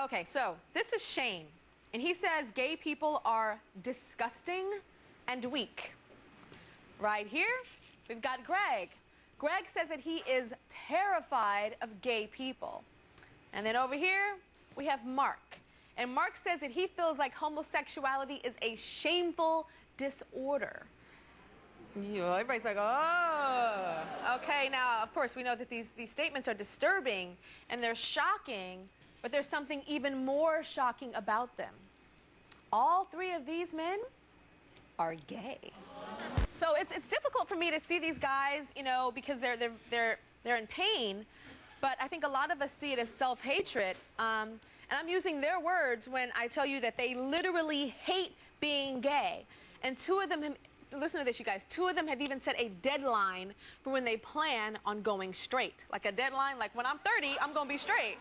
Okay, so this is Shane, and he says gay people are disgusting and weak. Right here, we've got Greg. Greg says that he is terrified of gay people. And then over here, we have Mark. And Mark says that he feels like homosexuality is a shameful disorder. Everybody's like, oh. Okay, now, of course, we know that these statements are disturbing and they're shocking, but there's something even more shocking about them. All three of these men are gay. So it's difficult for me to see these guys, you know, because they're in pain, but I think a lot of us see it as self-hatred. And I'm using their words when I tell you that they literally hate being gay. And two of them have, listen to this, you guys, two of them have even set a deadline for when they plan on going straight. Like a deadline, like when I'm 30, I'm gonna be straight.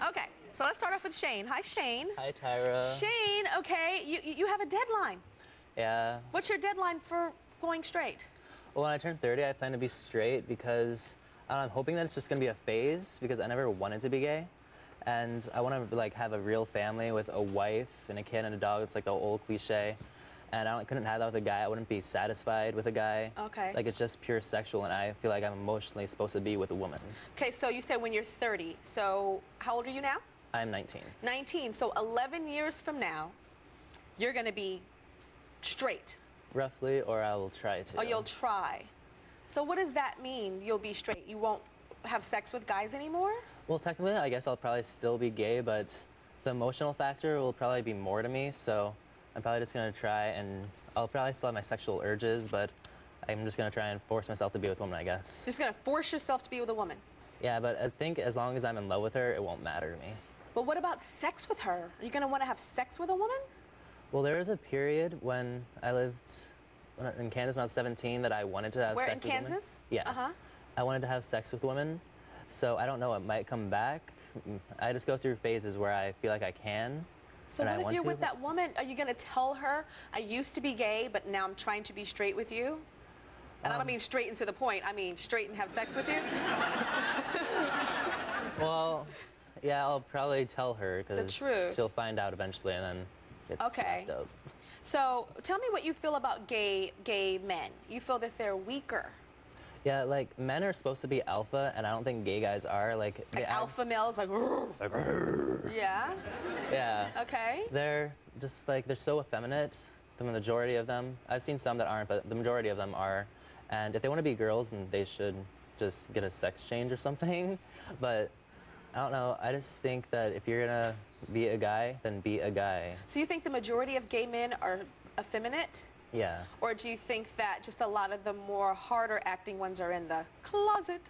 Okay, so let's start off with Shane. Hi, Shane. Hi, Tyra. Shane, okay, you have a deadline. Yeah. What's your deadline for going straight? Well, when I turn 30, I plan to be straight because I'm hoping that it's just gonna be a phase because I never wanted to be gay. And I want to like have a real family with a wife and a kid and a dog. It's like the old cliche. And I couldn't have that with a guy. I wouldn't be satisfied with a guy. Okay. Like it's just pure sexual, and I feel like I'm emotionally supposed to be with a woman. Okay, so you said when you're 30. So how old are you now? I'm 19. 19. So 11 years from now, you're going to be straight. Roughly, or I will try to. Oh, you'll try. So what does that mean? You'll be straight. You won't have sex with guys anymore? Well, technically, I guess I'll probably still be gay, but the emotional factor will probably be more to me. So I'm probably just going to try, and I'll probably still have my sexual urges, but I'm just going to try and force myself to be with a woman, I guess. You're just going to force yourself to be with a woman? Yeah, but I think as long as I'm in love with her, it won't matter to me. But what about sex with her? Are you going to want to have sex with a woman? Well, there was a period when I lived in Kansas when I was 17 that I wanted to have sex with women. Where, in Kansas? Yeah. Uh-huh. I wanted to have sex with women, so I don't know, it might come back. I just go through phases where I feel like I can. So what if you're with that woman? Are you going to tell her, I used to be gay, but now I'm trying to be straight with you? And I don't mean straight and to the point. I mean straight and have sex with you? Well, yeah, I'll probably tell her because she'll find out eventually and then get snapped up. So tell me what you feel about gay men. You feel that they're weaker. Yeah, like men are supposed to be alpha, and I don't think gay guys are. Like alpha males, like, yeah? Yeah. Okay. They're just like, they're so effeminate, the majority of them. I've seen some that aren't, but the majority of them are. And if they want to be girls, then they should just get a sex change or something. But I don't know, I just think that if you're gonna be a guy, then be a guy. So you think the majority of gay men are effeminate? Yeah. Or do you think that just a lot of the more harder acting ones are in the closet?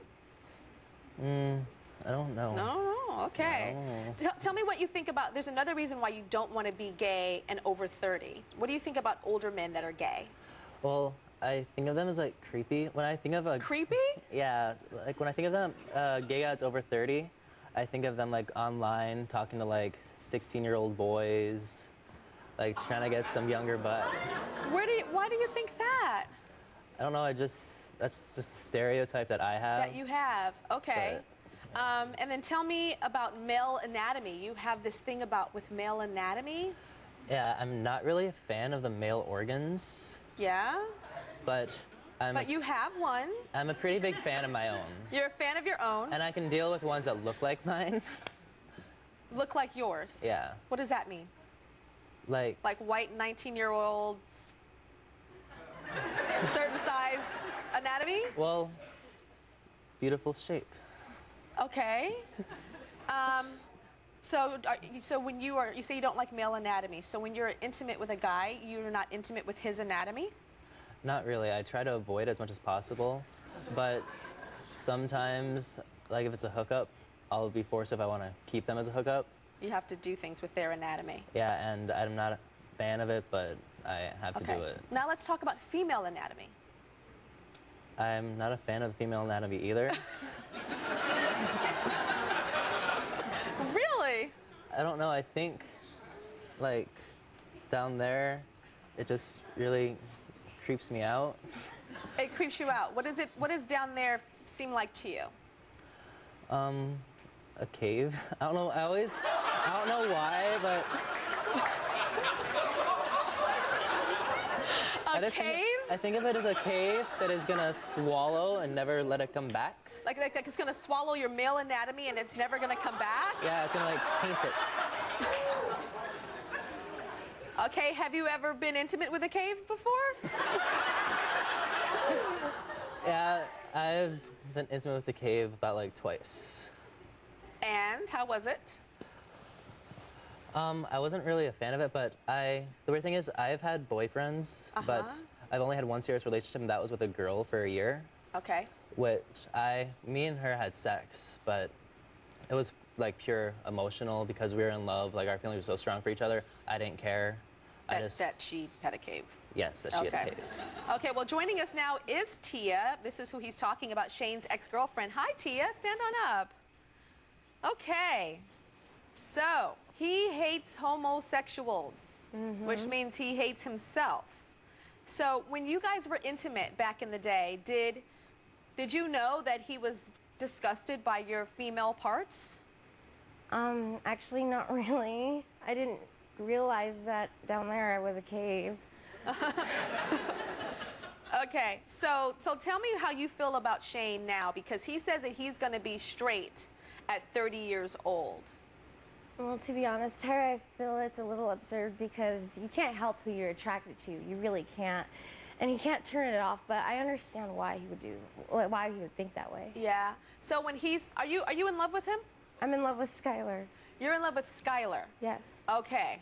I don't know. No, okay. No. Tell me what you think about, there's another reason why you don't want to be gay and over 30. What do you think about older men that are gay? Well, I think of them as like creepy. When I think of a... Creepy? Yeah, like when I think of them, gay guys over 30, I think of them like online talking to like 16-year-old boys. Like trying to get some younger butt. Why do you think that? I don't know, that's just a stereotype that I have. That you have, okay. And then tell me about male anatomy. You have this thing with male anatomy? Yeah, I'm not really a fan of the male organs. Yeah? But you have one. I'm a pretty big fan of my own. You're a fan of your own? And I can deal with ones that look like mine. Look like yours? Yeah. What does that mean? Like white 19-year-old, certain size anatomy? Well, beautiful shape. Okay. So when you say you don't like male anatomy, so when you're intimate with a guy, you're not intimate with his anatomy? Not really. I try to avoid it as much as possible, but sometimes, like if it's a hookup, I'll be forced if I want to keep them as a hookup. You have to do things with their anatomy. Yeah, and I'm not a fan of it, but I have to do it. Now let's talk about female anatomy. I'm not a fan of female anatomy either. Really? I don't know, I think, like, down there, it just really creeps me out. It creeps you out. What does down there seem like to you? A cave? I don't know, I don't know why, but... A cave? I think of it as a cave that is gonna swallow and never let it come back. Like it's gonna swallow your male anatomy and it's never gonna come back? Yeah, it's gonna like taint it. Okay, have you ever been intimate with a cave before? Yeah, I've been intimate with the cave about like twice. And how was it? I wasn't really a fan of it, but the weird thing is I've had boyfriends, but I've only had one serious relationship, and that was with a girl for a year. Okay. Which me and her had sex, but it was like pure emotional because we were in love, like our feelings were so strong for each other. I didn't care. That she had a cave. Yes, that she had a cave. Okay, well, joining us now is Tia. This is who he's talking about, Shane's ex-girlfriend. Hi, Tia. Stand on up. Okay. So, he hates homosexuals, which means he hates himself. So, when you guys were intimate back in the day, did you know that he was disgusted by your female parts? Actually, not really. I didn't realize that down there was a cave. Okay, so tell me how you feel about Shane now, because he says that he's going to be straight at 30 years old. Well, to be honest, Tyra, I feel it's a little absurd because you can't help who you're attracted to. You really can't. And you can't turn it off, but I understand why he would think that way. Yeah. So when are you in love with him? I'm in love with Skylar. You're in love with Skylar? Yes. Okay.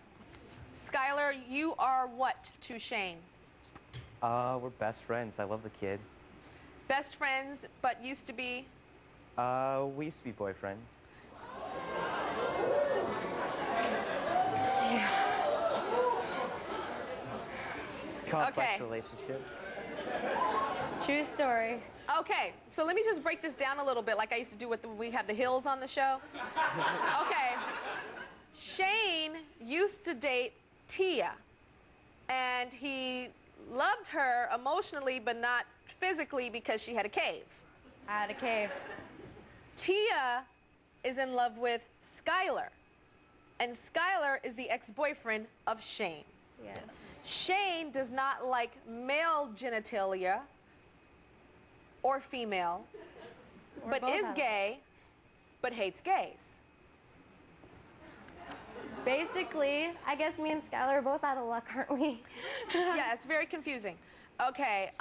Skylar, you are what to Shane? We're best friends. I love the kid. Best friends, but used to be? We used to be boyfriend. It's a complex relationship. True story. Okay, so let me just break this down a little bit like I used to do with we have the Hills on the show. Okay. Shane used to date Tia, and he loved her emotionally but not physically because she had a cave. I had a cave. Tia is in love with Skylar, and Skylar is the ex-boyfriend of Shane. Yes. Shane does not like male genitalia or female, but is gay, but hates gays. Basically, I guess me and Skylar are both out of luck, aren't we? Yeah, it's very confusing. Okay,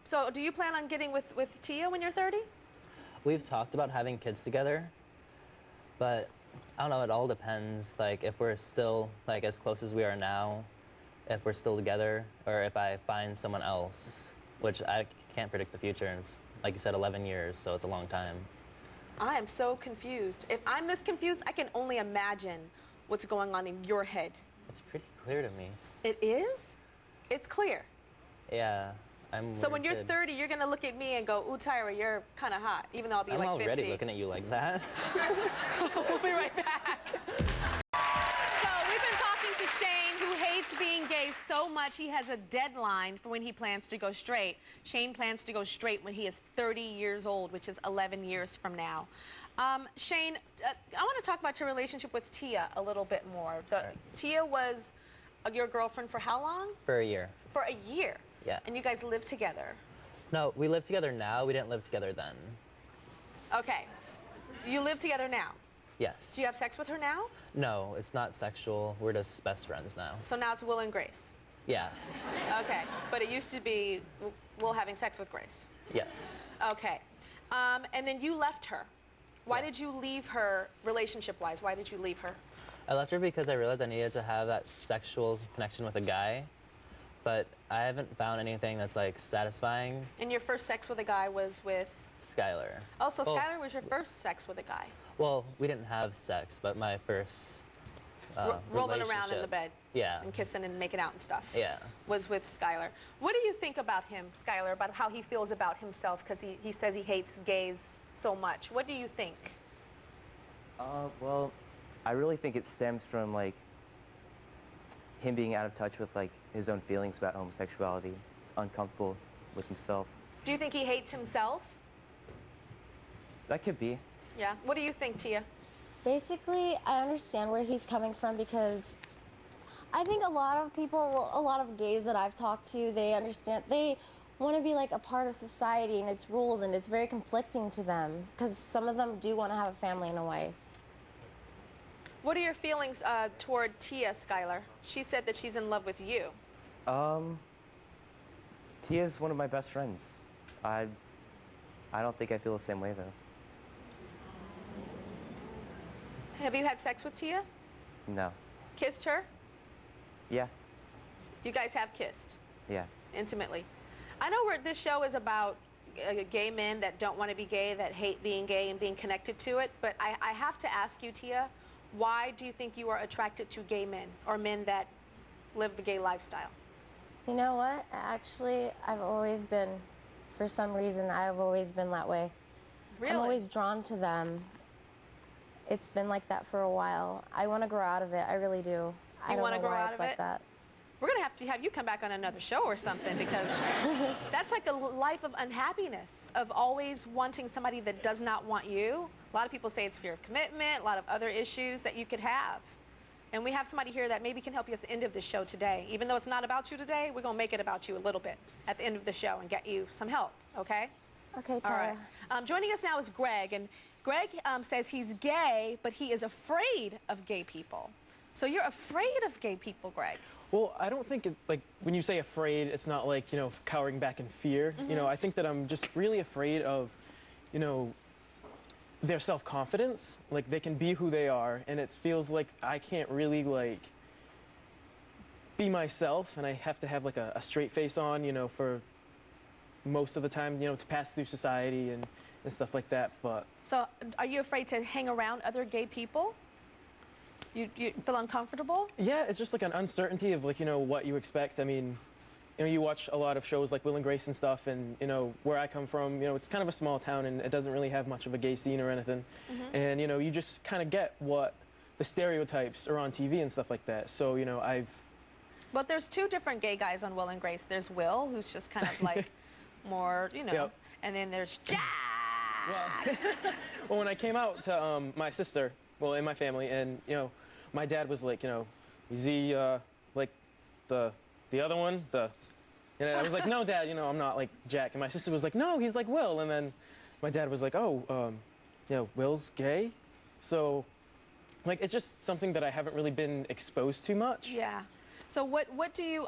so do you plan on getting with Tia when you're 30? We've talked about having kids together, but I don't know, it all depends, like if we're still like as close as we are now, if we're still together, or if I find someone else, which I can't predict the future, and it's, like you said, 11 years, so it's a long time. I am so confused. If I'm this confused, I can only imagine what's going on in your head. It's pretty clear to me. It is? It's clear. Yeah, I'm So when you're 30, you're gonna look at me and go, ooh, Tyra, you're kind of hot, even though I'll be like 50. I'm already looking at you like that. We'll be right back. So we've been talking to Shane, who hates being gay so much he has a deadline for when he plans to go straight. Shane plans to go straight when he is 30 years old, which is 11 years from now. Shane, I want to talk about your relationship with Tia a little bit more. Tia was your girlfriend for how long? For a year. For a year? Yeah. And you guys live together? No, we live together now. We didn't live together then. Okay. You live together now? Yes. Do you have sex with her now? No, it's not sexual. We're just best friends now. So now it's Will and Grace? Yeah. Okay. But it used to be Will having sex with Grace? Yes. Okay. And then you left her. Why did you leave her relationship-wise? Why did you leave her? I left her because I realized I needed to have that sexual connection with a guy, but I haven't found anything that's like satisfying. And your first sex with a guy was with? Skylar. Oh, so Skylar was your first sex with a guy? Well, we didn't have sex, but my first rolling around in the bed. Yeah. And kissing and making out and stuff. Yeah. Was with Skylar. What do you think about him, Skylar, about how he feels about himself? Because he says he hates gays so much. What do you think? Well, I really think it stems from like him being out of touch with like his own feelings about homosexuality. He's uncomfortable with himself. Do you think he hates himself? That could be. Yeah. What do you think, Tia? Basically, I understand where he's coming from because I think a lot of people, a lot of gays that I've talked to, they understand, they want to be like a part of society and its rules, and it's very conflicting to them because some of them do want to have a family and a wife. What are your feelings toward Tia, Skylar? She said that she's in love with you. Tia's one of my best friends. I don't think I feel the same way, though. Have you had sex with Tia? No. Kissed her? Yeah. You guys have kissed? Yeah. Intimately. I know this show is about gay men that don't want to be gay, that hate being gay and being connected to it, but I have to ask you, Tia, why do you think you are attracted to gay men or men that live the gay lifestyle? You know what? Actually, I've always been, for some reason, I've always been that way. Really? I'm always drawn to them. It's been like that for a while. I want to grow out of it. I really do. You want to grow out of like it? That. We're going to have you come back on another show or something, because that's like a life of unhappiness, of always wanting somebody that does not want you. A lot of people say it's fear of commitment, a lot of other issues that you could have. And we have somebody here that maybe can help you at the end of the show today. Even though it's not about you today, we're going to make it about you a little bit at the end of the show and get you some help, okay? Okay, Tyra. All right. Joining us now is Greg, and Greg says he's gay, but he is afraid of gay people. So you're afraid of gay people, Greg? Well, I don't think, like, when you say afraid, it's not like, you know, cowering back in fear. You know, I think that I'm just really afraid of, you know, their self-confidence. Like, they can be who they are, and it feels like I can't really, like, be myself, and I have to have, like, a straight face on, you know, for most of the time, you know, to pass through society and stuff like that, but... So, are you afraid to hang around other gay people? You feel uncomfortable? Yeah, it's just like an uncertainty of, like, you know, what you expect. I mean, you know, you watch a lot of shows like Will and Grace and stuff, and, you know, where I come from, you know, it's kind of a small town and it doesn't really have much of a gay scene or anything. And, you know, you just kind of get what the stereotypes are on TV and stuff like that. So, you know, But there's two different gay guys on Will and Grace. There's Will, who's just kind of like more, you know, and then there's Jack. Well, when I came out to my sister, well, in my family, and, you know, my dad was like, you know, is he, like, the other one? And I was like, no, Dad, you know, I'm not like Jack. And my sister was like, no, he's like Will. And then my dad was like, oh, you know, Will's gay? So, like, it's just something that I haven't really been exposed to much. Yeah. So what do you,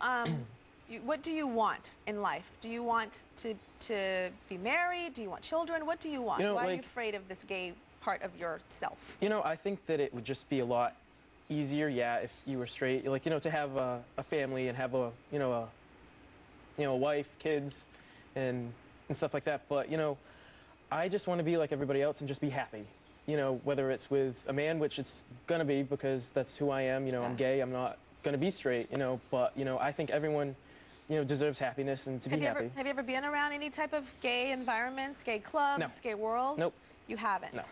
what do you want in life? Do you want to be married? Do you want children? What do you want? You know, Why like, are you afraid of this gay part of yourself? You know, I think that it would just be a lot easier, yeah, if you were straight. Like, you know, to have a family and have a wife, kids, and stuff like that. But, you know, I just want to be like everybody else and just be happy. You know, whether it's with a man, which it's gonna be because that's who I am. You know, I'm gay. I'm not gonna be straight. You know, but, you know, I think everyone, you know, deserves happiness and to be happy. Have you ever been around any type of gay environments, gay clubs, No. gay world? Nope. You haven't? No.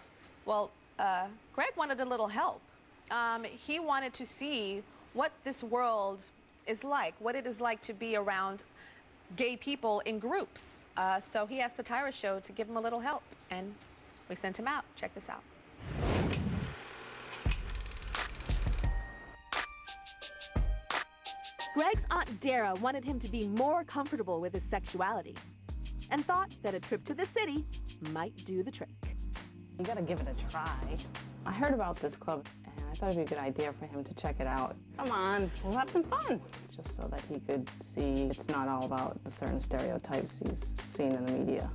Well, Greg wanted a little help. He wanted to see what this world is like, what it is like to be around gay people in groups. So he asked the Tyra Show to give him a little help, and we sent him out. Check this out. Greg's Aunt Dara wanted him to be more comfortable with his sexuality and thought that a trip to the city might do the trick. You gotta give it a try. I heard about this club, and I thought it'd be a good idea for him to check it out. Come on, we'll have some fun. Just so that he could see it's not all about the certain stereotypes he's seen in the media.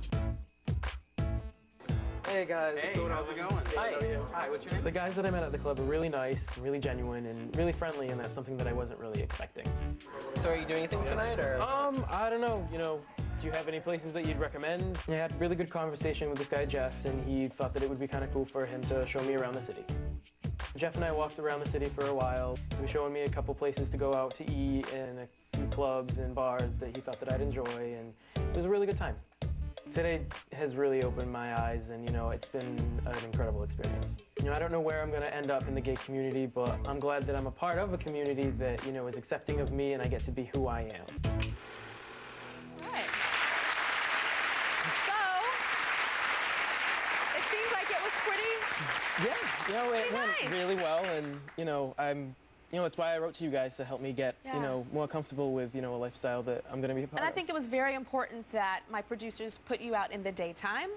Hey guys, hey, how's it going? Hi. Hi, what's your name? The guys that I met at the club are really nice, really genuine, and really friendly, and that's something that I wasn't really expecting. So are you doing anything tonight, or? I don't know, you know, do you have any places that you'd recommend? I had a really good conversation with this guy, Jeff, and he thought that it would be kind of cool for him to show me around the city. Jeff and I walked around the city for a while. He was showing me a couple places to go out to eat and a few clubs and bars that he thought that I'd enjoy, and it was a really good time. Today has really opened my eyes, and, you know, it's been an incredible experience. You know, I don't know where I'm going to end up in the gay community, but I'm glad that I'm a part of a community that, you know, is accepting of me and I get to be who I am. Right. So, it seems like it was pretty Yeah, you know, it went nice. really well, and you know, that's why I wrote to you guys to help me get, you know, more comfortable with, you know, a lifestyle that I'm going to be a part of. And I think it was very important that my producers put you out in the daytime,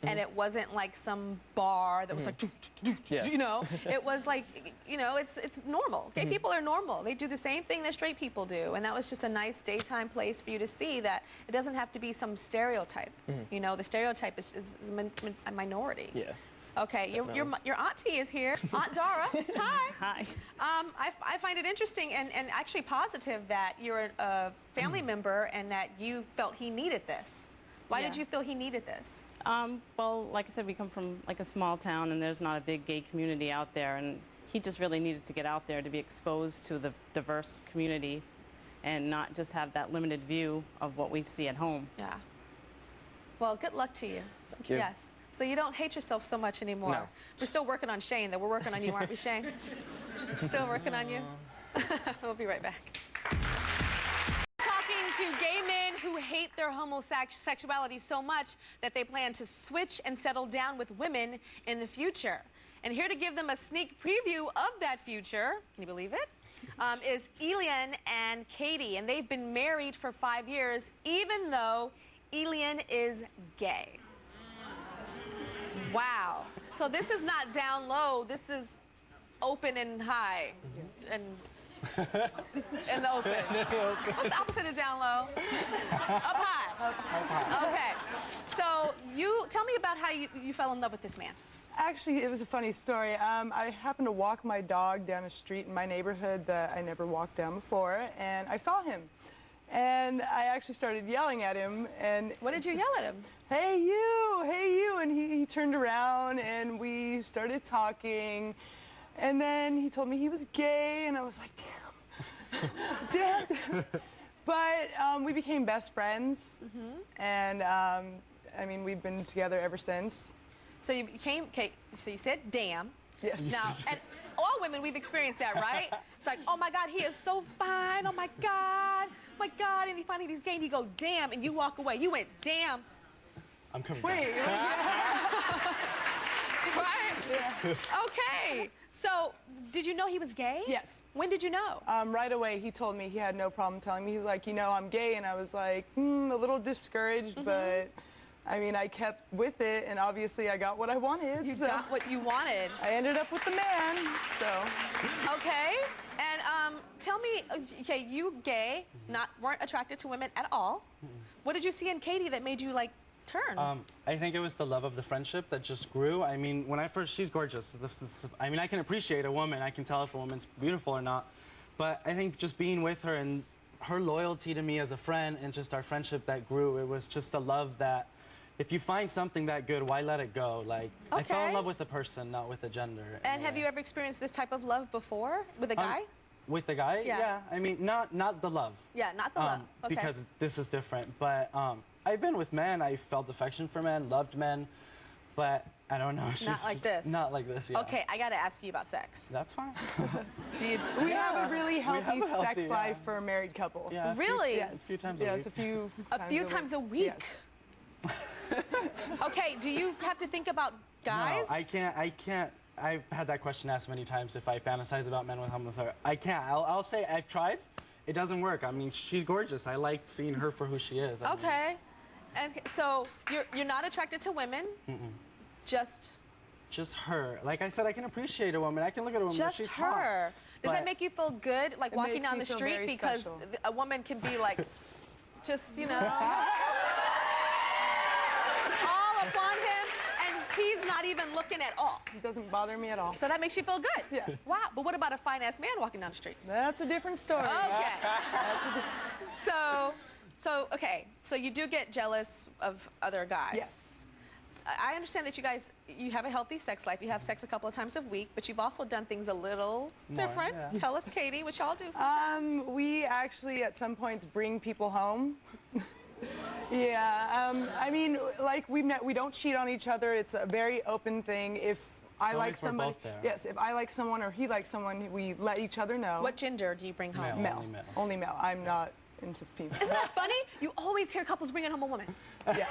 and it wasn't like some bar that was like, you know, it was like, you know, it's normal. Gay people are normal. They do the same thing that straight people do, and that was just a nice daytime place for you to see that it doesn't have to be some stereotype. You know, the stereotype is a minority. Yeah. Okay, your auntie is here, Aunt Dara. Hi. Hi. I find it interesting and actually positive that you're a family member and that you felt he needed this. Why did you feel he needed this? Well, like I said, we come from like a small town and there's not a big gay community out there, and he just really needed to get out there to be exposed to the diverse community and not just have that limited view of what we see at home. Yeah. Well, good luck to you. Thank you. Yes. So you don't hate yourself so much anymore. No. We're still working on Shane, though. We're working on you, aren't we, Shane? Still working on you? We'll be right back. Talking to gay men who hate their homosexuality so much that they plan to switch and settle down with women in the future. And here to give them a sneak preview of that future, can you believe it? Is Elian and Katie. And they've been married for 5 years, even though Elian is gay. Wow. So this is not down low. This is open and high. And in the open. What's the opposite of down low? Up high. Up high. Okay. So you tell me about how you fell in love with this man. Actually, it was a funny story. I happened to walk my dog down a street in my neighborhood that I never walked down before, and I saw him. And I actually started yelling at him. And what did you yell at him? Hey you, hey you. And he turned around and we started talking. And then he told me he was gay, and I was like, damn. damn. But we became best friends. And I mean, we've been together ever since. So you became, okay, so you said damn. Yes. Now, and all women, we've experienced that, right? It's like, oh my God, he is so fine. Oh my God, and you find out he's gay and you go, damn, and you walk away. You went, damn. I'm coming Wait. back. Right? Yeah. Okay. So, did you know he was gay? Yes. When did you know? Right away, he told me he had no problem telling me. He's like, you know, I'm gay, and I was like, a little discouraged, but I mean, I kept with it, and obviously I got what I wanted. You got what you wanted. I ended up with the man, so. Okay, and tell me, okay, you gay, weren't attracted to women at all. What did you see in Katie that made you, like, turn? I think it was the love of the friendship that just grew. I mean, when I first, she's gorgeous. I mean, I can appreciate a woman. I can tell if a woman's beautiful or not. But I think just being with her and her loyalty to me as a friend and just our friendship that grew, it was just a love that, if you find something that good, why let it go? Like, I fell in love with a person, not with a gender. And have you ever experienced this type of love before with a guy? With a guy? Yeah. I mean, not the love. Yeah, not the love. Okay. Because this is different. But I've been with men. I felt affection for men, loved men. But I don't know. Not like this. Not like this, yeah. Okay, I got to ask you about sex. That's fine. We have a really healthy sex life for a married couple. Yeah, really? Yes. A few times a week. Yes, a few times a week. Yes. Okay, do you have to think about guys? No, I can't. I've had that question asked many times if I fantasize about men with her. I can't. I'll say I've tried. It doesn't work. I mean, she's gorgeous. I like seeing her for who she is. Okay. And so you're not attracted to women? Just her. Like I said, I can appreciate a woman. I can look at a woman. Just she's her. Hot, Does that make you feel good, like walking down the street? Because special. a woman can be like, just, you know, all up on him, and he's not even looking at all. It doesn't bother me at all. So that makes you feel good? Yeah. Wow. But what about a fine-ass man walking down the street? That's a different story. Okay. That's a Okay, so you do get jealous of other guys. Yes. I understand that you have a healthy sex life. You have sex a couple of times a week, but you've also done things a little different. Yeah. Tell us, Katie, what y'all do sometimes. We actually, at some points, bring people home. Yeah, I mean, like, we don't cheat on each other. It's a very open thing. If I like somebody, yes, if I like someone or he likes someone, we let each other know. What gender do you bring home? Male. Only male. I'm not into females. Isn't that funny? You always hear couples bringing home a woman. Yeah.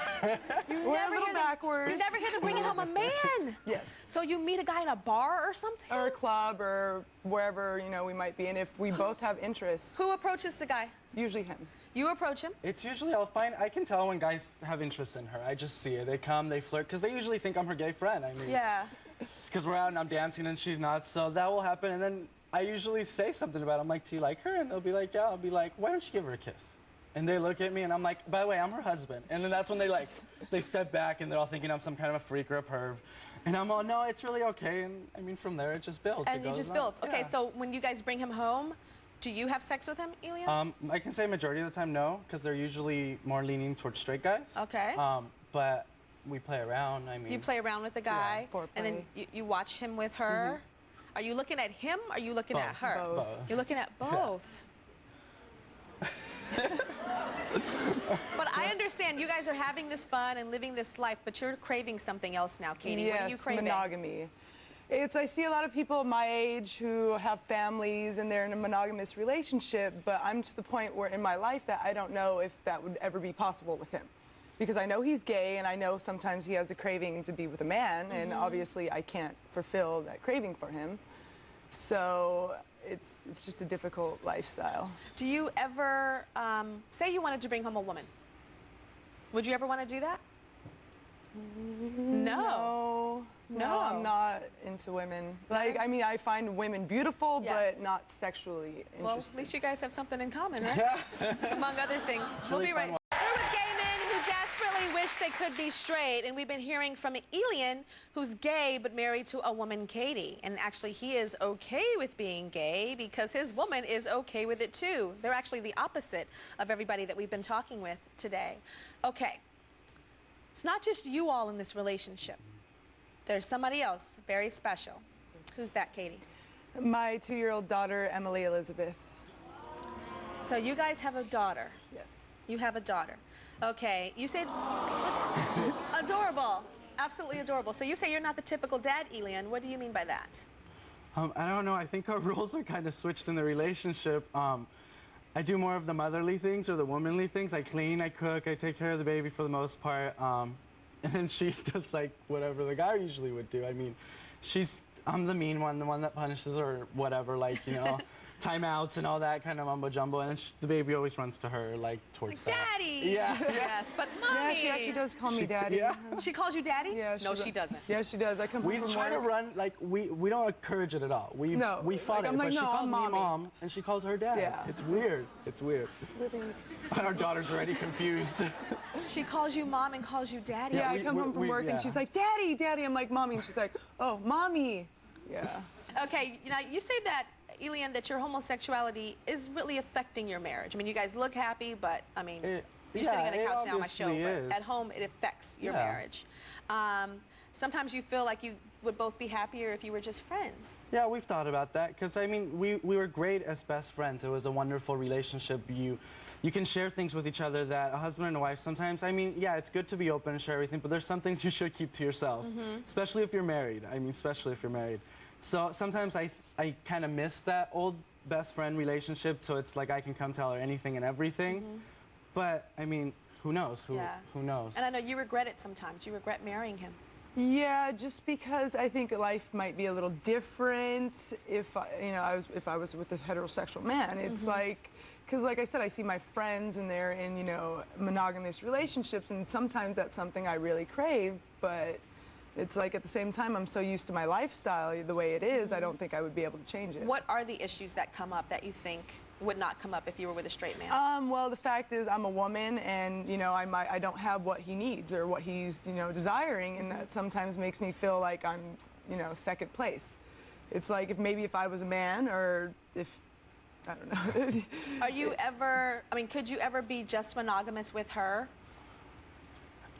We're a little backwards. You never hear them bringing home a man. Yes. So you meet a guy in a bar or something? Or a club or wherever, you know, we might be. And if we both have interests. Who approaches the guy? Usually him. You approach him? It's usually, I can tell when guys have interest in her. I just see it. They come, they flirt, because they usually think I'm her gay friend. I mean, yeah. Because we're out and I'm dancing and she's not, so that will happen. And then I usually say something about it. I'm like, do you like her? And they'll be like, yeah. I'll be like, why don't you give her a kiss? And they look at me and I'm like, by the way, I'm her husband. And then that's when they step back and they're all thinking I'm some kind of a freak or a perv. And I'm all, no, it's really okay. And I mean, from there, it just builds. And it just builds. Okay, so when you guys bring him home, do you have sex with him, Elian? I can say majority of the time, no, because they're usually more leaning towards straight guys. Okay. But we play around, I mean. You play around with the guy, and then you watch him with her. Are you looking at him, or are you looking at her? Both. You're looking at both. But I understand you guys are having this fun and living this life, but you're craving something else now, Katie. Yes, what are you craving? monogamy. I see a lot of people my age who have families and they're in a monogamous relationship, but I'm to the point where in my life that I don't know if that would ever be possible with him. Because I know he's gay and I know sometimes he has a craving to be with a man, and obviously I can't fulfill that craving for him. So it's just a difficult lifestyle. Do you ever, say you wanted to bring home a woman, would you ever want to do that? No. No, I'm not into women. Like, I mean, I find women beautiful, but not sexually interested. Well, at least you guys have something in common, right? Among other things. We'll be right back. We're with gay men who desperately wish they could be straight, and we've been hearing from Elian, who's gay but married to a woman, Katie. And actually, he is okay with being gay because his woman is okay with it too. They're actually the opposite of everybody that we've been talking with today. Okay. It's not just you all in this relationship. There's somebody else very special. Who's that, Katie? My 2-year-old daughter, Emily Elizabeth. So you guys have a daughter? Yes. You have a daughter. Okay, you say adorable, absolutely adorable. So you say you're not the typical dad, Elian. What do you mean by that? I don't know. I think our roles are kind of switched in the relationship. I do more of the motherly things or the womanly things. I clean, I cook, I take care of the baby for the most part. And then she does like whatever the guy usually would do. I mean, I'm the mean one, the one that punishes or whatever, like, you know, timeouts and all that kind of mumbo jumbo. And then the baby always runs to her, like, towards that. Daddy! Yeah. Yes, but mommy! Yeah, she actually does call me daddy. Yeah. She calls you daddy? Yeah, no, she doesn't. Yeah, she does. I come home from work. We try to run, like, we don't encourage it at all. We fought it, but she calls me mom, and she calls her dad. Yeah. It's weird. It's weird. Our daughter's already confused. She calls you mom and calls you daddy? Yeah, I come home from work and she's like, daddy, daddy. I'm like, mommy. And she's like, oh, mommy. Yeah. Okay, you know, you say that, Elian, that your homosexuality is really affecting your marriage. I mean, you guys look happy, but, I mean, you're sitting on the couch now on my show, but at home it affects your marriage. Sometimes you feel like you would both be happier if you were just friends. Yeah, we've thought about that, because, I mean, we were great as best friends. It was a wonderful relationship. You can share things with each other that a husband and a wife sometimes, I mean, yeah, it's good to be open and share everything, but there's some things you should keep to yourself, especially if you're married. I mean, especially if you're married. So sometimes I kind of miss that old best friend relationship, so it's like I can come tell her anything and everything. But, I mean, who knows? Who knows? And I know you regret it sometimes. You regret marrying him. Yeah, just because I think life might be a little different if I was with a heterosexual man. It's like, because like I said, I see my friends and they're in, you know, monogamous relationships, and sometimes that's something I really crave, but it's like at the same time I'm so used to my lifestyle the way it is, I don't think I would be able to change it. What are the issues that come up that you think would not come up if you were with a straight man? Well, the fact is I'm a woman, and, you know, I don't have what he needs or what he's, you know, desiring, and that sometimes makes me feel like I'm, you know, second place. It's like if I was a man, or if, I don't know. Are you ever, I mean, could you ever be just monogamous with her?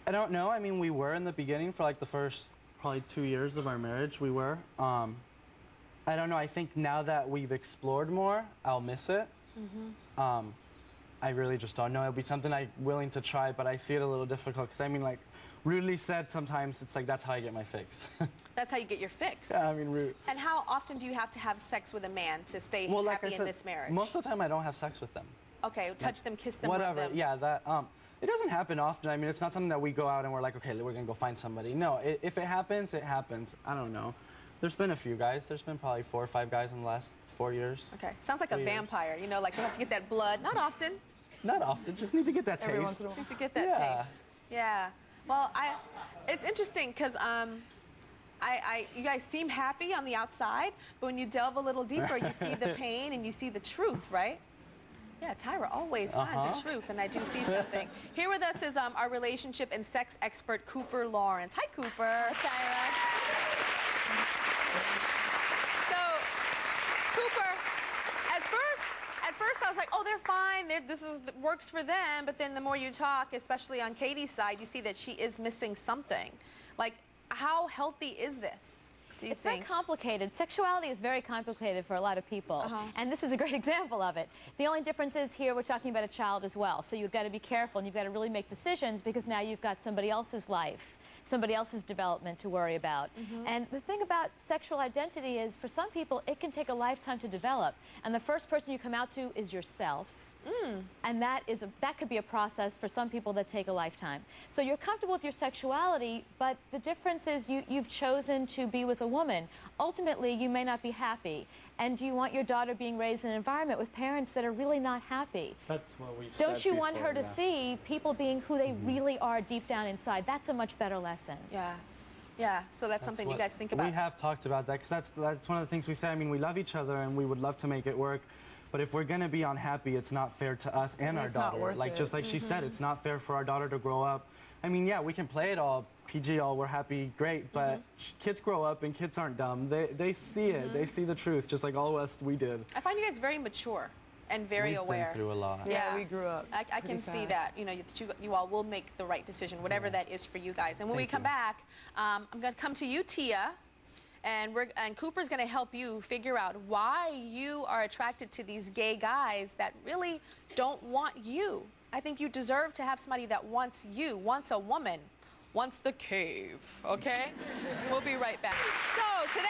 I don't know. I mean, we were in the beginning for like the first probably 2 years of our marriage. We were. I don't know. I think now that we've explored more, I'll miss it. I really just don't know. It'll be something I'm willing to try, but I see it a little difficult because, I mean, like, rudely said, sometimes it's like that's how I get my fix. That's how you get your fix? Yeah, I mean, rude. And how often do you have to have sex with a man to stay happy in this marriage? Most of the time I don't have sex with them. Okay, touch them, kiss them, whatever. rub them. Yeah, that. It doesn't happen often. I mean, it's not something that we go out and we're like, okay, we're gonna go find somebody. No, if it happens, it happens. I don't know. There's been a few guys. There's been probably 4 or 5 guys in the last 4 years. Okay, sounds like a vampire. You know, like you have to get that blood. Not often. Not often. Just need to get that Every taste. once in a while. Just to get that taste. Yeah. Well, it's interesting because you guys seem happy on the outside, but when you delve a little deeper, you see the pain and you see the truth, right? Yeah, Tyra always finds the truth, and I do see something. Here with us is our relationship and sex expert, Cooper Lawrence. Hi, Cooper. Tyra. So, Cooper, at first I was like, oh, they're fine. This works for them. But then the more you talk, especially on Katie's side, you see that she is missing something. Like, how healthy is this? It's very complicated. Sexuality is very complicated for a lot of people, and this is a great example of it. The only difference is here we're talking about a child as well, so you've got to be careful and you've got to really make decisions because now you've got somebody else's life, somebody else's development to worry about. And the thing about sexual identity is for some people it can take a lifetime to develop, and the first person you come out to is yourself. And that could be a process for some people that take a lifetime. So you're comfortable with your sexuality, but the difference is you've chosen to be with a woman. Ultimately, you may not be happy, and you want your daughter being raised in an environment with parents that are really not happy. That's what we've said Don't you want her to before, see people being who they really are deep down inside? That's a much better lesson. Yeah. Yeah, so that's something you guys think about. We have talked about that because that's one of the things we say. I mean, we love each other and we would love to make it work. But if we're going to be unhappy, it's not fair to us and our daughter. Like, just like she said, it's not fair for our daughter to grow up. I mean, yeah, we can play it all PG, all we're happy, great, but kids grow up and kids aren't dumb. They see it. They see the truth, just like all of us, we did. I find you guys very mature and very aware. We've been through a lot. Yeah, we grew up. I can see that, you know, you all will make the right decision, whatever that is for you guys. And when we come back, I'm going to come to you, Tia. And Cooper's going to help you figure out why you are attracted to these gay guys that really don't want you. I think you deserve to have somebody that wants you, wants a woman, wants the cave, okay? We'll be right back. So today,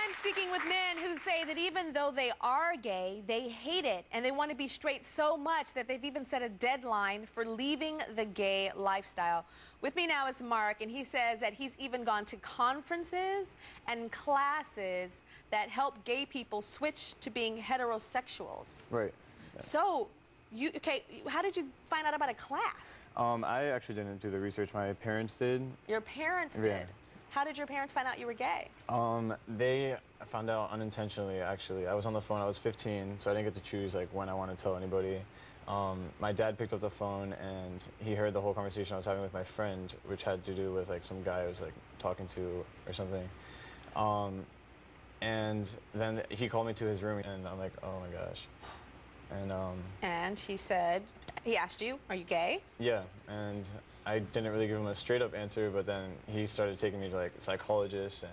I'm speaking with men who say that even though they are gay, they hate it, and they want to be straight so much that they've even set a deadline for leaving the gay lifestyle. With me now is Mark, and he says that he's even gone to conferences and classes that help gay people switch to being heterosexuals. Right. Yeah. So, how did you find out about a class? I actually didn't do the research. My parents did. Your parents did? How did your parents find out you were gay? They found out unintentionally, actually. I was on the phone, I was 15, so I didn't get to choose like when I want to tell anybody. My dad picked up the phone and he heard the whole conversation I was having with my friend, which had to do with like some guy I was like talking to or something. And then he called me to his room and I'm like, oh my gosh. And he said, he asked you, are you gay? Yeah, and I didn't really give him a straight up answer, but then he started taking me to like psychologists and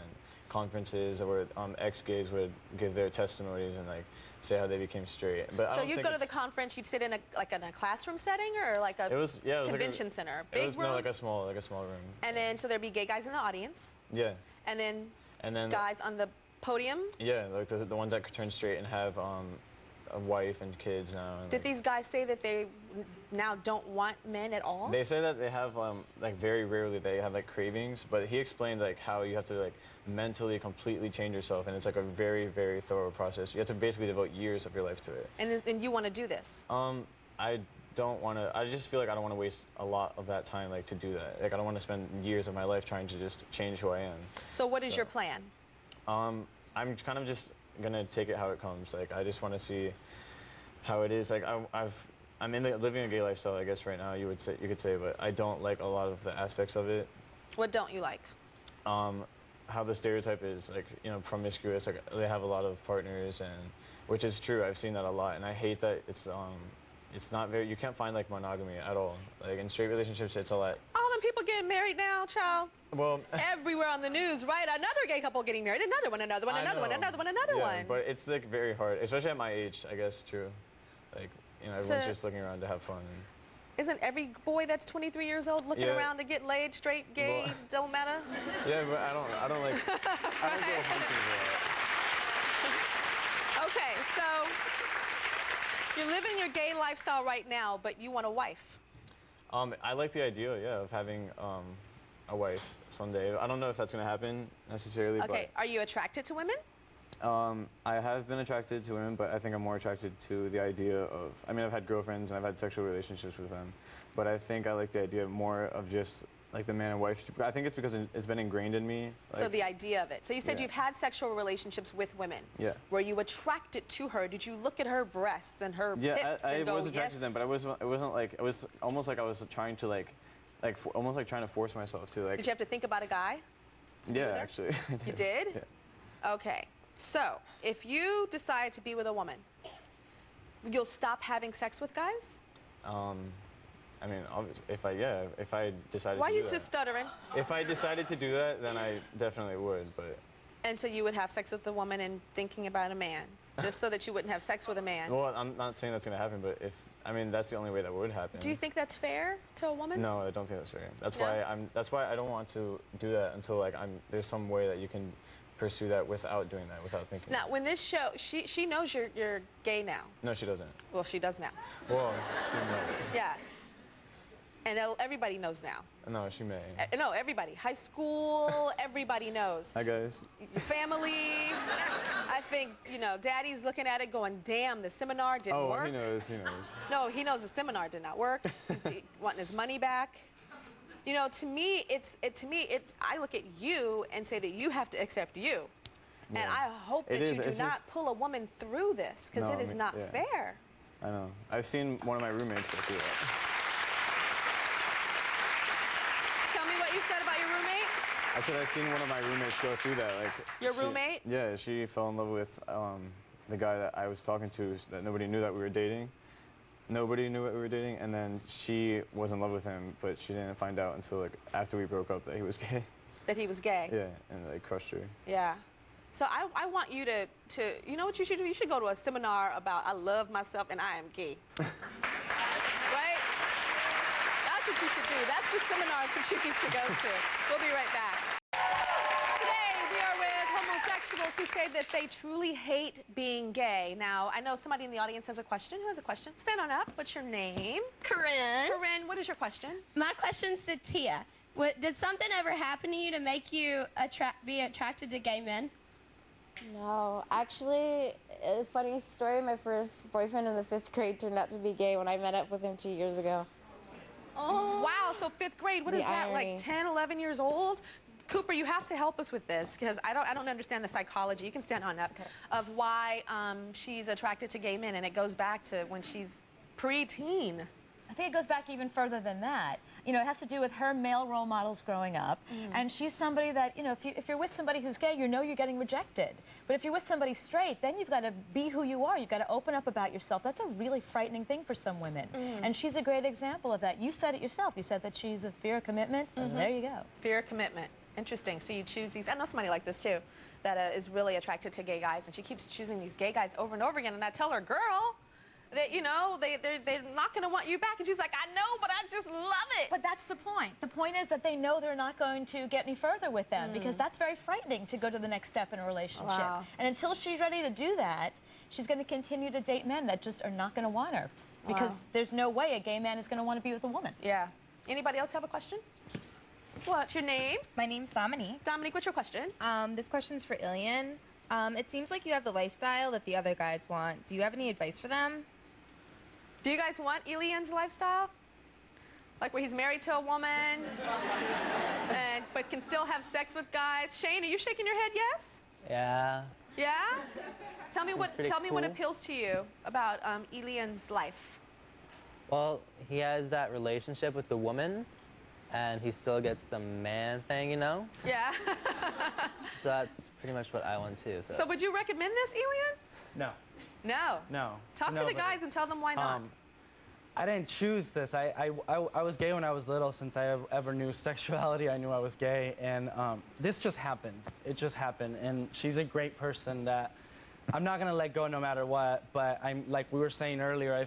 conferences where ex-gays would give their testimonies and like say how they became straight. But so you'd go to the conference, you'd sit in a classroom setting or like a convention center, big room? No, like a small room. And then so there'd be gay guys in the audience. Yeah. And then guys on the podium. Yeah, like the ones that could turn straight and have a wife and kids now. And did these guys say that they now don't want men at all? They say that they have like very rarely they have like cravings, but he explained like how you have to like mentally completely change yourself, and it's like a very, very thorough process. You have to basically devote years of your life to it. And you want to do this? I don't want to. I just feel like I don't want to waste a lot of that time like to do that. Like I don't want to spend years of my life trying to just change who I am. So what is your plan? I'm kind of just gonna take it how it comes. Like I just want to see how it is. Like I'm living a gay lifestyle, I guess right now you could say, but I don't like a lot of the aspects of it. What don't you like? How the stereotype is like, you know, promiscuous. Like they have a lot of partners, and which is true. I've seen that a lot, and I hate that it's not very. You can't find like monogamy at all. Like in straight relationships, it's a lot. All them people getting married now, child. Well, everywhere on the news, right? Another gay couple getting married, another one, another one, another one, another one, another one. But it's like very hard, especially at my age. I guess true. Like you know, everyone's just looking around to have fun. Isn't every boy that's 23 years old looking around to get laid, straight, gay, don't matter? Yeah, but I don't like. I don't go hunting for that. Okay, so You're living your gay lifestyle right now, but you want a wife. I like the idea, yeah, of having a wife someday. I don't know if that's going to happen necessarily. Okay, are you attracted to women? I have been attracted to women, but I think I'm more attracted to the idea of, I mean, I've had girlfriends and I've had sexual relationships with them, but I think I like the idea more of just like the man and wife. I think it's because it's been ingrained in me. Like, so the idea of it. So you said you've had sexual relationships with women. Yeah. Were you attracted to her? Did you look at her breasts and her hips and go, I was attracted to them, but it wasn't like, it was almost like I was trying to almost like trying to force myself to like. Did you have to think about a guy? Yeah, actually. You did? Yeah. Okay. So if you decide to be with a woman, you'll stop having sex with guys? I mean, obviously, if I decided Why to are do you that. just stuttering? If I decided to do that, then I definitely would, but. And so you would have sex with a woman and thinking about a man, just so that you wouldn't have sex with a man? Well, I'm not saying that's going to happen, but I mean, that's the only way that would happen. Do you think that's fair to a woman? No, I don't think that's fair. That's why I don't want to do that until like there's some way that you can pursue that without doing that, without thinking. Now, when this show, she knows you're gay now. No, she doesn't. Well, she does now. Well, she may. Yes. And everybody knows now. No, she may. No, everybody. High school, everybody knows. Hi, guys. Your family. I think, you know, Daddy's looking at it going, damn, the seminar didn't work. Oh, he knows, he knows. No, he knows the seminar did not work. He's wanting his money back. You know, to me, I look at you and say that you have to accept you. Yeah. And I hope that you do not pull a woman through this, because it is not fair. I know. I've seen one of my roommates go through that. Tell me what you said about your roommate. I said I've seen one of my roommates go through that. Like your roommate? Yeah, she fell in love with the guy that I was talking to, that nobody knew that we were dating. Nobody knew that we were dating, and then she was in love with him, but she didn't find out until like after we broke up that he was gay. That he was gay? Yeah, and it crushed her. Yeah. So I want you to, you know what you should do? You should go to a seminar about I love myself and I am gay. Right? That's what you should do. That's the seminar that you need to go to. We'll be right back. Today we are with homosexuals who say that they truly hate being gay. Now, I know somebody in the audience has a question. Who has a question? Stand on up. What's your name? Corinne. Corinne, what is your question? My question's to Tia. Did something ever happen to you to make you be attracted to gay men? No, actually, a funny story, my first boyfriend in the 5th grade turned out to be gay when I met up with him 2 years ago. Oh. Wow, so 5th grade, what is that, irony. like 10, 11 years old? Cooper, you have to help us with this, because I don't understand the psychology. You can stand on up, of why she's attracted to gay men, and it goes back to when she's pre-teen. I think it goes back even further than that. You know, it has to do with her male role models growing up, and she's somebody that, you know, if you're with somebody who's gay, you know you're getting rejected. But if you're with somebody straight, then you've got to be who you are. You've got to open up about yourself. That's a really frightening thing for some women, and she's a great example of that. You said it yourself. You said that she's a fear of commitment, and there you go. Fear of commitment. Interesting. So you choose these. I know somebody like this too, that is really attracted to gay guys, and she keeps choosing these gay guys over and over again. And I tell her, girl, that, you know, they're not going to want you back. And she's like, I know, but I just love it. But that's the point. The point is that they know they're not going to get any further with them, because that's very frightening to go to the next step in a relationship. Wow. And until she's ready to do that, she's going to continue to date men that just are not going to want her, because there's no way a gay man is going to want to be with a woman. Yeah. Anybody else have a question? What's your name? My name's Dominique. Dominique, what's your question? This question's for Ilian. It seems like you have the lifestyle that the other guys want. Do you have any advice for them? Do you guys want Ilian's lifestyle? Like where he's married to a woman, but can still have sex with guys? Shane, are you shaking your head yes? Yeah. Yeah? Tell me what cool. appeals to you about Ilian's life. Well, he has that relationship with the woman, and he still gets some man thing, you know? Yeah. So that's pretty much what I want too. So would you recommend this, Ilian? No. No. No. Talk to the guys and tell them why not. I didn't choose this. I was gay when I was little. Since I ever knew sexuality, I knew I was gay. And this just happened. It just happened. And she's a great person that I'm not going to let go no matter what. But I'm, like we were saying earlier,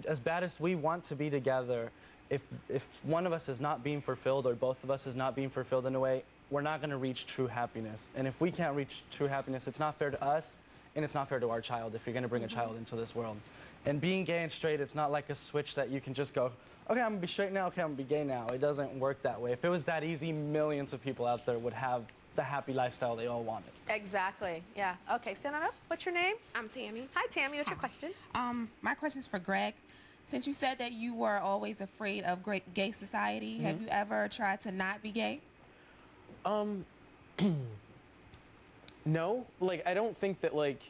as bad as we want to be together, if one of us is not being fulfilled or both of us is not being fulfilled in a way, we're not going to reach true happiness. And if we can't reach true happiness, it's not fair to us, and it's not fair to our child if you're going to bring a child into this world. And being gay and straight, it's not like a switch that you can just go, okay, I'm going to be straight now, okay, I'm going to be gay now. It doesn't work that way. If it was that easy, millions of people out there would have the happy lifestyle they all wanted. Exactly, yeah. Okay, stand on up. What's your name? I'm Tammy. Hi, Tammy. What's your question? My question's for Greg. Since you said that you were always afraid of gay society, have you ever tried to not be gay? No, like, I don't think that, like,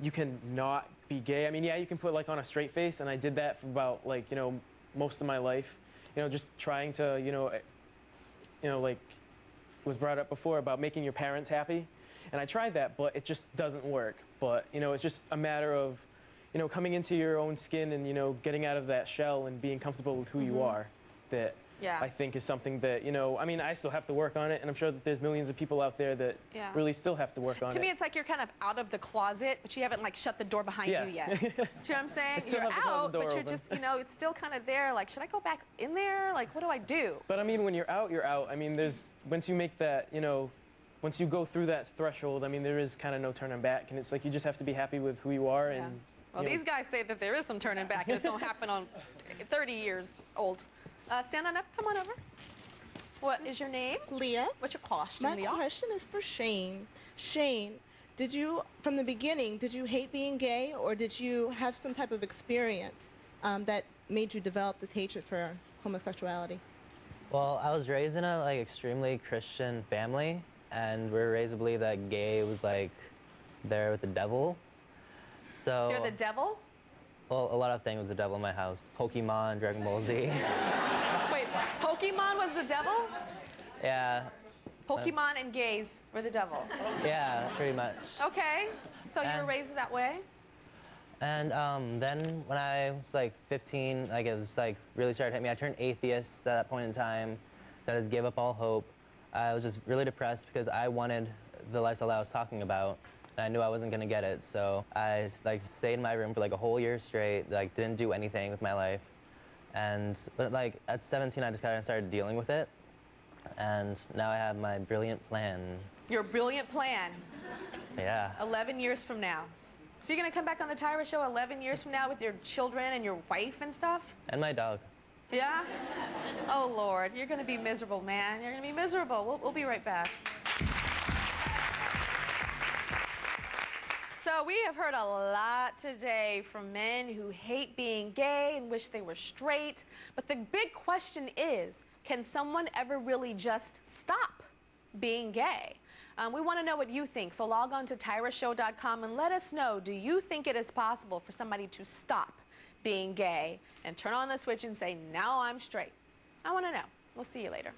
you can not be gay. I mean, yeah, you can put, like, on a straight face, and I did that for about, like, you know, most of my life. You know, just trying to, you know, like, was brought up before about making your parents happy. And I tried that, but it just doesn't work. But, you know, it's just a matter of, you know, coming into your own skin and, you know, getting out of that shell and being comfortable with who you are, that I think is something that, you know, I mean, I still have to work on it, and I'm sure that there's millions of people out there that really still have to work on it. To me, it's like you're kind of out of the closet, but you haven't, like, shut the door behind you yet. Do you know what I'm saying? You're out, but you're just, you know, it's still kind of there. Like, should I go back in there? Like, what do I do? But, I mean, when you're out, you're out. I mean, once you make that, you know, once you go through that threshold, I mean, there is kind of no turning back, and it's like you just have to be happy with who you are. And well, these guys say that there is some turning back, and it's going to happen on 30 years old. Stand on up. Come on over. What is your name? Leah. What's your question, Leah? My question is for Shane. Shane, did you, from the beginning, did you hate being gay, or did you have some type of experience that made you develop this hatred for homosexuality? Well, I was raised in a, like, extremely Christian family, and we were raised to believe that gay was, like, there with the devil. So... You're the devil? Well, a lot of things was the devil in my house. Pokemon, Dragon Ball Z. Wait, Pokemon was the devil? Yeah. Pokemon and gays were the devil? Yeah, pretty much. Okay, so you were raised that way? And then when I was like 15, like it was like really started hitting me. I turned atheist at that point in time. That just gave up all hope. I was just really depressed because I wanted the lifestyle I was talking about. And I knew I wasn't gonna get it, so I like stayed in my room for like a whole year straight, like didn't do anything with my life. But like at 17, I just kind of started dealing with it. And now I have my brilliant plan. Your brilliant plan? Yeah. 11 years from now. So you're gonna come back on the Tyra show 11 years from now with your children and your wife and stuff? And my dog. Yeah? Oh, Lord, you're gonna be miserable, man. You're gonna be miserable. We'll be right back. So we have heard a lot today from men who hate being gay and wish they were straight. But the big question is, can someone ever really just stop being gay? We want to know what you think. So log on to tyrashow.com and let us know, do you think it is possible for somebody to stop being gay and turn on the switch and say, now I'm straight? I want to know. We'll see you later.